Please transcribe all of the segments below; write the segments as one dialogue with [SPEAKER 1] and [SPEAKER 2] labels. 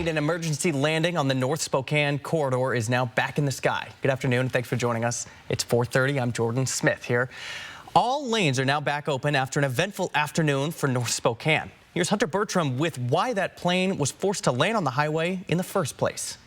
[SPEAKER 1] made an emergency landing on the North Spokane corridor is now back in the sky. Good afternoon. Thanks for joining us. It's 4:30. I'm Jordan Smith here. All lanes are now back open after an eventful afternoon for North Spokane. Here's Hunter Bertram with why that plane was forced to land on the highway in the first place.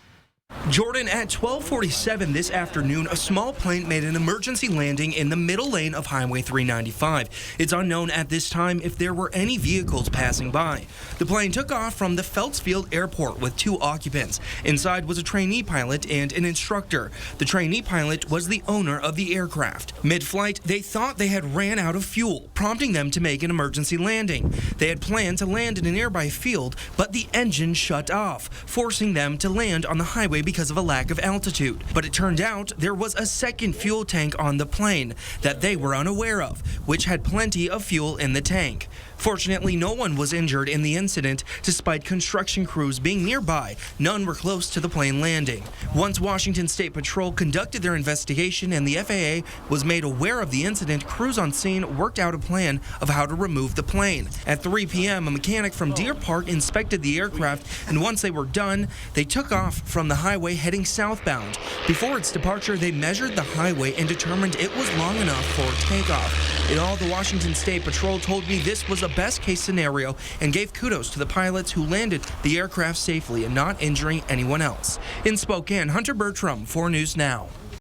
[SPEAKER 2] Jordan, at 12:47 this afternoon, a small plane made an emergency landing in the middle lane of Highway 395. It's unknown at this time if there were any vehicles passing by. The plane took off from the Feltzfield Airport with 2 occupants. Inside was a trainee pilot and an instructor. The trainee pilot was the owner of the aircraft. Mid-flight, they thought they had ran out of fuel, prompting them to make an emergency landing. They had planned to land in a nearby field, but the engine shut off, forcing them to land on the highway because of a lack of altitude. But it turned out there was a second fuel tank on the plane that they were unaware of, which had plenty of fuel in the tank. Fortunately, no one was injured in the incident. Despite construction crews being nearby, none were close to the plane landing. Once Washington State Patrol conducted their investigation and the FAA was made aware of the incident, crews on scene worked out a plan of how to remove the plane. At 3 p.m., a mechanic from Deer Park inspected the aircraft, and once they were done, they took off from the highway heading southbound. Before its departure, they measured the highway and determined it was long enough for takeoff. In all, the Washington State Patrol told me this was a best-case scenario and gave kudos to the pilots who landed the aircraft safely and not injuring anyone else. In Spokane, Hunter Bertram, 4 News Now.